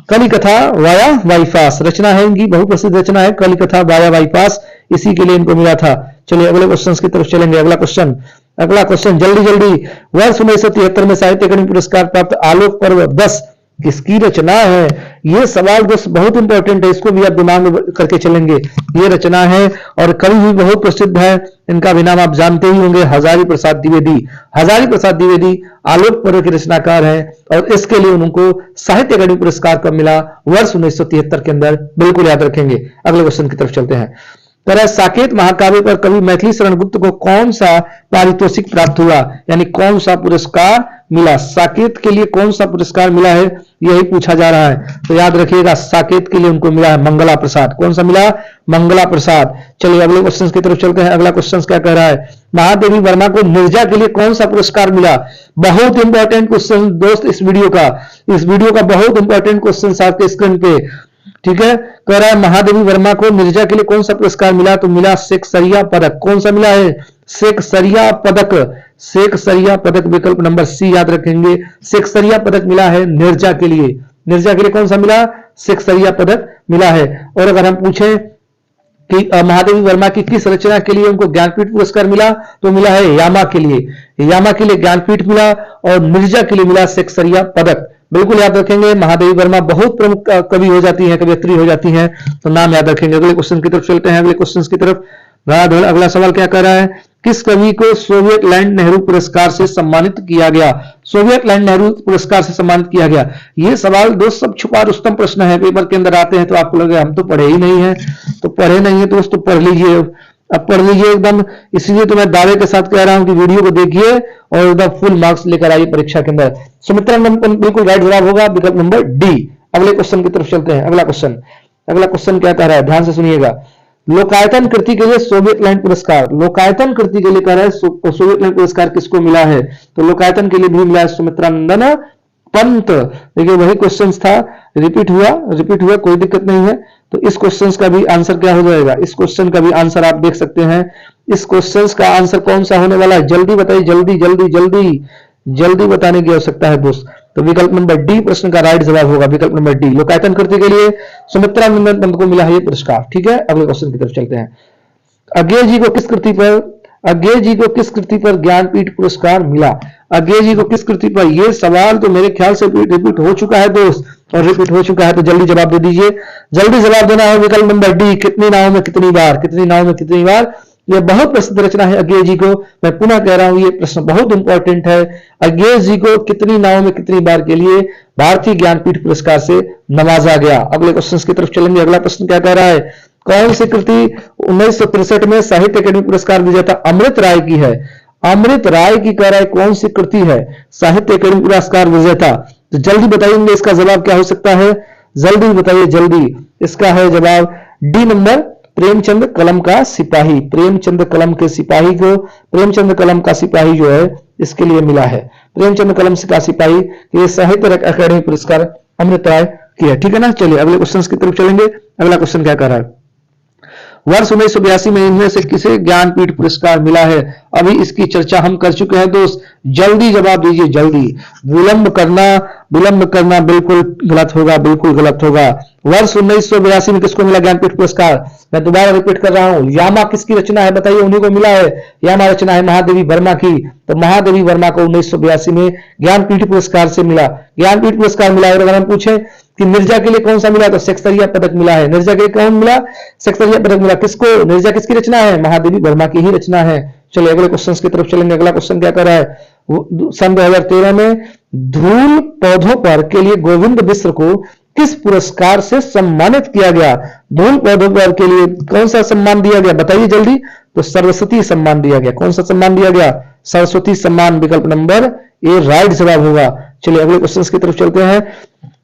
Speaker 1: कलिकथा वाया बाईपास रचना है इनकी, बहुत प्रसिद्ध रचना है कलिकथा वाया बाईपास, इसी के लिए इनको मिला था। चलिए अगले क्वेश्चन की तरफ चलेंगे। अगला क्वेश्चन जल्दी जल्दी। वर्ष 1973 में साहित्य अकादमी पुरस्कार प्राप्त आलोक पर्व 10 किसकी रचना है? ये सवाल दोस्त बहुत इंपॉर्टेंट है, इसको भी आप दिमाग में करके चलेंगे। ये रचना है और कवि भी बहुत प्रसिद्ध है, इनका भी नाम आप जानते ही होंगे, हजारी प्रसाद द्विवेदी। हजारी प्रसाद द्विवेदी आलोक पर्व के रचनाकार हैं और इसके लिए उनको साहित्य अकादमी पुरस्कार कब मिला? वर्ष 1973 के अंदर। बिल्कुल याद रखेंगे। अगले क्वेश्चन की तरफ चलते हैं। तरह साकेत महाकाव्य पर कवि मैथिली शरण गुप्त को कौन सा पारितोषिक प्राप्त हुआ, यानी कौन सा पुरस्कार मिला? साकेत के लिए कौन सा पुरस्कार मिला है, यही पूछा जा रहा है। तो याद रखिएगा साकेत के लिए उनको मिला है मंगला प्रसाद। कौन सा मिला? मंगला प्रसाद। चलिए अगले क्वेश्चन की तरफ चलते हैं। अगला क्वेश्चन क्या कह रहा है? महादेवी वर्मा को निर्जा के लिए कौन सा पुरस्कार मिला? बहुत इंपॉर्टेंट क्वेश्चन दोस्त इस वीडियो का बहुत इंपॉर्टेंट क्वेश्चन आपके स्क्रीन पे, ठीक है। कह रहा है महादेवी वर्मा को निर्जा के लिए कौन सा पुरस्कार मिला? तो मिला सेक्सरिया पदक। कौन सा मिला है? सेक्सरिया पदक, सेक्सरिया पदक विकल्प नंबर सी याद रखेंगे। सेक्सरिया पदक मिला है नीरजा के लिए। नीरजा के लिए कौन सा मिला? सेक्सरिया पदक मिला है। और अगर हम पूछें कि महादेवी वर्मा की किस रचना के लिए उनको ज्ञानपीठ पुरस्कार मिला, तो मिला है यामा के लिए। यामा के लिए ज्ञानपीठ मिला और मिर्जा के लिए मिला सेक्सरिया पदक। बिल्कुल याद रखेंगे। महादेवी वर्मा बहुत प्रमुख कवि हो जाती हैं, कवियत्री हो जाती हैं, तो नाम याद रखेंगे। अगले क्वेश्चन की तरफ चलते हैं। अगले क्वेश्चन की तरफ अगला सवाल क्या कर रहा है? किस कवि को सोवियत लैंड नेहरू पुरस्कार से सम्मानित किया गया? सोवियत लैंड नेहरू पुरस्कार से सम्मानित किया गया। ये सवाल दोस्त सब छुपा रुस्तम प्रश्न है, पेपर के अंदर आते हैं तो आपको लगे हम तो पढ़े ही नहीं है, तो पढ़े नहीं है दोस्त, तो पढ़ लीजिए, अब पढ़ लीजिए एकदम। इसलिए तो मैं दावे के साथ कह रहा हूं कि वीडियो को देखिए और एकदम फुल मार्क्स लेकर आइए परीक्षा के अंदर। सुमित्रा नंदन बिल्कुल राइट जवाब होगा, विकल्प नंबर डी। अगले क्वेश्चन की तरफ चलते हैं। अगला क्वेश्चन क्या कह रहा है, ध्यान से सुनिएगा। लोकायतन कृति के लिए सोवियत लैंड पुरस्कार, लोकायतन कृति के लिए कह रहा है सोवियत लैंड पुरस्कार किसको मिला है? तो लोकायतन के लिए भी मिला है सुमित्रा नंदन पंत। देखिए वही क्वेश्चन था, रिपीट हुआ, कोई दिक्कत नहीं है। तो इस क्वेश्चन का भी आंसर क्या हो जाएगा? इस क्वेश्चन का भी आंसर आप देख सकते हैं। इस क्वेश्चन का आंसर कौन सा होने वाला है? जल्दी बताइए, जल्दी बताने की आवश्यकता है दोस्त। तो विकल्प नंबर डी प्रश्न का राइट जवाब होगा, विकल्प नंबर डी। लोकायतन कृति के लिए सुमित्रा नंदन पंत को मिला है ये पुरस्कार। ठीक है, अगले क्वेश्चन की तरफ चलते हैं। अज्ञेय जी को किस कृति पर ज्ञानपीठ पुरस्कार मिला? अज्ञेय जी को किस कृति पर? यह सवाल तो मेरे ख्याल से रिपीट हो चुका है दोस्त, और रिपीट हो चुका है तो जल्दी जवाब दे दीजिए। जल्दी जवाब देना है विकल्प नंबर डी। कितनी नावों में कितनी बार? यह बहुत प्रसिद्ध रचना है अज्ञेय जी को। मैं पुनः कह रहा हूं, यह प्रश्न बहुत इंपॉर्टेंट है। अज्ञेय जी को कितनी नावों में कितनी बार के लिए भारतीय ज्ञानपीठ पुरस्कार से नवाजा गया? अगले क्वेश्चन की तरफ चलेंगे। अगला प्रश्न क्या कह रहा है? कौन सी कृति 1963 में साहित्य अकादमी पुरस्कार विजेता अमृत राय की है? अमृत राय की कह रहा है कौन सी कृति है साहित्य अकादमी पुरस्कार विजेता? तो जल्दी बताइए इसका जवाब क्या हो सकता है? जल्दी बताइए, जल्दी। इसका है जवाब डी नंबर, प्रेमचंद कलम का सिपाही। प्रेमचंद कलम का सिपाही जो है इसके लिए मिला है। प्रेमचंद कलम का सिपाही ये साहित्य अकादमी पुरस्कार अमृत राय की है। ठीक है ना। चलिए अगले क्वेश्चन की तरफ चलेंगे। अगला क्वेश्चन क्या कर रहा है? वर्ष 1982 में इनमें से किसे ज्ञानपीठ पुरस्कार मिला है? अभी इसकी चर्चा हम कर चुके हैं दोस्त, जल्दी जवाब दीजिए, जल्दी। विलंब करना बिल्कुल गलत होगा। वर्ष 1982 में किसको मिला ज्ञानपीठ पुरस्कार? मैं दोबारा रिपीट कर रहा हूं, यामा किसकी रचना है बताइए? उन्हीं को मिला है। यामा रचना है महादेवी वर्मा की। तो महादेवी वर्मा को 1982 में ज्ञानपीठ पुरस्कार से मिला, ज्ञानपीठ पुरस्कार मिला। और अगर हम पूछे कि मिर्जा के लिए कौन सा मिला, तो सेक्सरिया पदक मिला है। मिर्जा के लिए कौन मिला? सेक्सरिया पदक मिला। किसको? मिर्जा किसकी रचना है? महादेवी वर्मा की ही रचना है। चलिए अगले क्वेश्चन की तरफ चलेंगे। अगला क्वेश्चन क्या कर रहा है? सन 2013 में धूल पौधों पर के लिए गोविंद मिश्र को किस पुरस्कार से सम्मानित किया गया? धूल पौधों पर के लिए कौन सा सम्मान दिया गया बताइए जल्दी? तो सरस्वती सम्मान दिया गया। कौन सा सम्मान दिया गया? सरस्वती सम्मान, विकल्प नंबर ए राइट जवाब होगा। चलिए अगले क्वेश्चन की तरफ चलते हैं।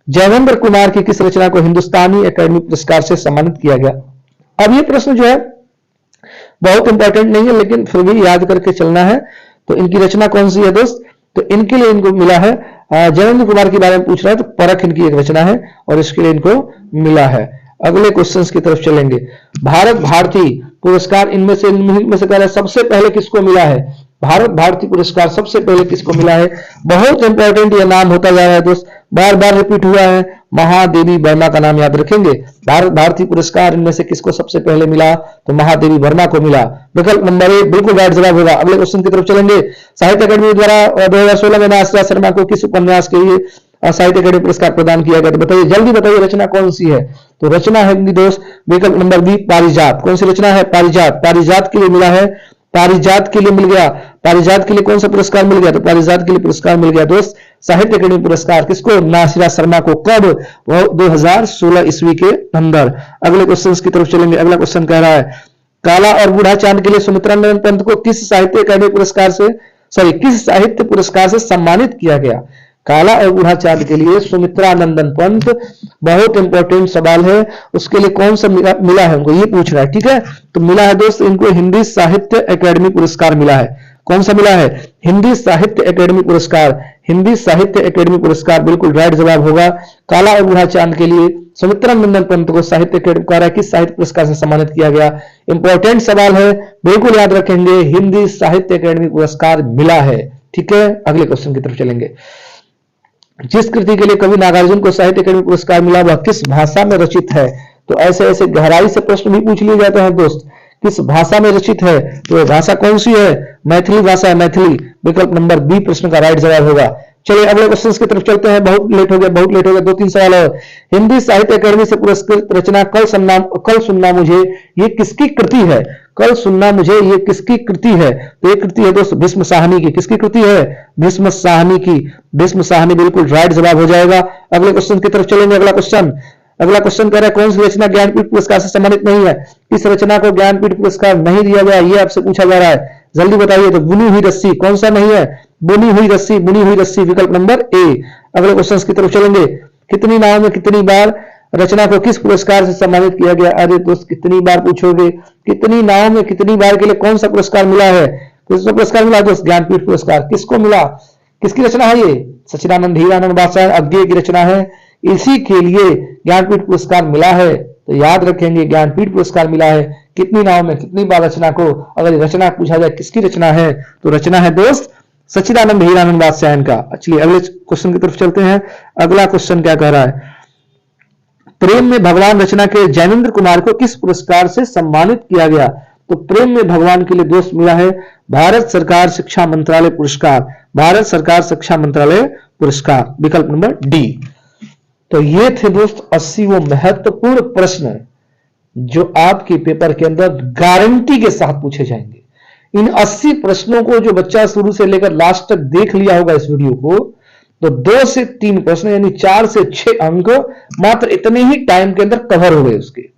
Speaker 1: जयवेंद्र कुमार की किस रचना को हिंदुस्तानी अकादमी पुरस्कार से सम्मानित किया गया? अब ये प्रश्न जो है बहुत इंपॉर्टेंट नहीं है, लेकिन फिर भी याद करके चलना है। तो इनकी रचना कौन सी है दोस्त? तो इनके लिए इनको मिला है, जयवेंद्र कुमार के बारे में पूछ रहा है तो परख इनकी एक रचना है और इसके लिए इनको मिला है। अगले क्वेश्चन की तरफ चलेंगे। भारत भारती पुरस्कार इनमें से कह रहा है सबसे पहले किसको मिला है? भारत भारती पुरस्कार सबसे पहले किसको मिला है? बहुत इंपॉर्टेंट यह नाम होता जा रहा है दोस्त, बार बार रिपीट हुआ है। महादेवी वर्मा का नाम याद रखेंगे। भारत भारती पुरस्कार इनमें से किसको सबसे पहले मिला? तो महादेवी वर्मा को मिला। विकल्प नंबर ए बिल्कुल राइट जवाब होगा। अगले क्वेश्चन की तरफ चलेंगे। साहित्य अकादमी द्वारा 2016 में नासिरा शर्मा को किस उपन्यास के लिए साहित्य अकादमी पुरस्कार प्रदान किया गया? तो बताइए, जल्दी बताइए, रचना कौन सी है? तो रचना है दोस्त विकल्प नंबर बी पारिजात। कौन सी रचना है? पारिजात। पारिजात के लिए मिला है, पारिजात के लिए मिल गया। पारिजात के लिए कौन सा पुरस्कार मिल गया? तो पारिजात के लिए पुरस्कार मिल गया दोस्त साहित्य अकादमी पुरस्कार। किसको? नासिरा शर्मा को। कब? वो 2016 ईस्वी के अंदर। अगले क्वेश्चन की तरफ चलेंगे। अगला क्वेश्चन कह रहा है काला और बूढ़ा चांद के लिए सुमित्रा नंदन पंत को किस साहित्य अकादमी पुरस्कार से किस साहित्य पुरस्कार से सम्मानित किया गया? काला और बूढ़ा चांद के लिए सुमित्रा नंदन पंत, बहुत इंपॉर्टेंट सवाल है। उसके लिए कौन सा मिला है उनको, ये पूछ रहा है। ठीक है, तो मिला है दोस्त इनको हिंदी साहित्य अकादमी पुरस्कार मिला है। कौन सा मिला है? हिंदी साहित्य अकादमी पुरस्कार। हिंदी साहित्य अकेडमी पुरस्कार बिल्कुल राइट जवाब होगा। काला और बूढ़ा चांद के लिए सुमित्रा नंदन पंत को साहित्य अकेडमी किस साहित्य पुरस्कार से सम्मानित किया गया? इंपॉर्टेंट सवाल है, बिल्कुल याद रखेंगे, हिंदी साहित्य अकेडमी पुरस्कार मिला है। ठीक है, अगले क्वेश्चन की तरफ चलेंगे। जिस कृति के लिए कवि नागार्जुन को साहित्य अकेडमी पुरस्कार मिला वह किस भाषा में रचित है? तो ऐसे ऐसे गहराई से प्रश्न भी पूछ लिए जाते हैं दोस्त, किस भाषा में रचित है? तो यह भाषा कौन सी है? मैथिली भाषा है, मैथिली। विकल्प नंबर बी प्रश्न का राइट जवाब होगा। चलिए अगले क्वेश्चन की तरफ चलते हैं। बहुत लेट हो गया, 2-3 सवाल और। हिंदी साहित्य अकेडमी से पुरस्कृत रचना कल सुनना मुझे, ये किसकी कृति है? कल सुनना मुझे, ये किसकी कृति है? तो ये कृति है दोस्त भीष्म साहनी की। किसकी कृति है? भीष्म साहनी की। भीष्म साहनी बिल्कुल राइट जवाब हो जाएगा। अगले क्वेश्चन की तरफ चलेंगे। अगला क्वेश्चन कह रहा है कौन सी रचना ज्ञानपीठ पुरस्कार से सम्मानित नहीं है? किस रचना को ज्ञानपीठ पुरस्कार नहीं दिया गया, ये आपसे पूछा जा रहा है, जल्दी बताइए। तो बुनी हुई रस्सी, कौन सा नहीं है? बुनी हुई रस्सी, विकल्प नंबर ए। अगले क्वेश्चन की तरफ चलेंगे। कितनी नाव में कितनी बार रचना को किस पुरस्कार से सम्मानित किया गया? अरे दोस्त कितनी बार पूछोगे, कितनी नाव में कितनी बार के लिए कौन सा पुरस्कार मिला है? किसको पुरस्कार मिला दोस्त? ज्ञानपीठ पुरस्कार। किसको मिला? किसकी रचना है ये? सच्चिदानंद हीरानंद वात्स्यायन अज्ञेय की रचना है, इसी के लिए ज्ञानपीठ पुरस्कार मिला है। तो याद रखेंगे ज्ञानपीठ पुरस्कार मिला है। कितनी नाव में कितनी बार रचना को, अगर रचना पूछा जाए किसकी रचना है, तो रचना है दोस्त सच्चिदानंद हीरानंद वात्स्यायन का। चलिए अगले क्वेश्चन की तरफ चलते हैं। अगला क्वेश्चन क्या कह रहा है? प्रेम में भगवान रचना के जैनेन्द्र कुमार को किस पुरस्कार से सम्मानित किया गया? तो प्रेम में भगवान के लिए दोस्त मिला है भारत सरकार शिक्षा मंत्रालय पुरस्कार। भारत सरकार शिक्षा मंत्रालय पुरस्कार, विकल्प नंबर डी। तो ये थे दोस्त 80 वो महत्वपूर्ण प्रश्न जो आपके पेपर के अंदर गारंटी के साथ पूछे जाएंगे। इन 80 प्रश्नों को जो बच्चा शुरू से लेकर लास्ट तक देख लिया होगा इस वीडियो को, तो 2 से 3 प्रश्न यानी 4 से 6 अंक मात्र इतने ही टाइम के अंदर कवर हो गए उसके।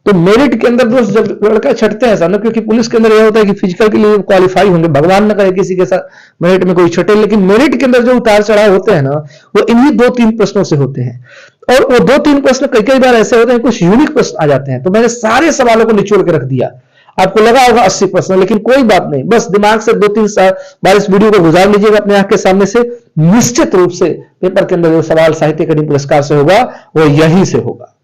Speaker 1: तो मेरिट के अंदर दोस्त जब लड़का छटते हैं ना, क्योंकि पुलिस के अंदर यह होता है कि फिजिकल के लिए क्वालिफाई होंगे, भगवान न करे किसी के साथ मेरिट में कोई छटे, लेकिन मेरिट के अंदर जो उतार चढ़ाव होते हैं ना, वो इन्हीं 2-3 प्रश्नों से होते हैं। और वो 2-3 प्रश्न कई बार ऐसे होते हैं, कुछ यूनिक प्रश्न आ जाते हैं। तो मैंने सारे सवालों को निचोड़ के रख दिया। आपको लगा होगा 80 प्रश्न, लेकिन कोई बात नहीं, बस दिमाग से 2-3 बार इस वीडियो को गुजार लीजिएगा अपने आंख के सामने से। निश्चित रूप से पेपर के अंदर जो सवाल साहित्य अकेडमी पुरस्कार से होगा वो यहीं से होगा।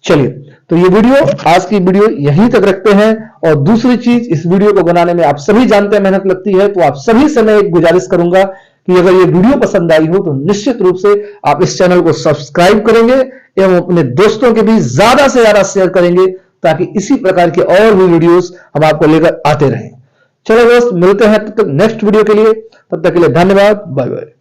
Speaker 1: चलिए, तो ये वीडियो, आज की वीडियो यहीं तक रखते हैं। और दूसरी चीज, इस वीडियो को बनाने में आप सभी जानते हैं मेहनत लगती है, तो आप सभी से मैं एक गुजारिश करूंगा कि अगर ये वीडियो पसंद आई हो तो निश्चित रूप से आप इस चैनल को सब्सक्राइब करेंगे एवं अपने दोस्तों के भी ज्यादा से ज्यादा शेयर करेंगे, ताकि इसी प्रकार के और भी वीडियोस हम आपको लेकर आते रहें। चलो दोस्त, मिलते हैं तब तक नेक्स्ट वीडियो के लिए। तब तक के लिए धन्यवाद, बाय बाय।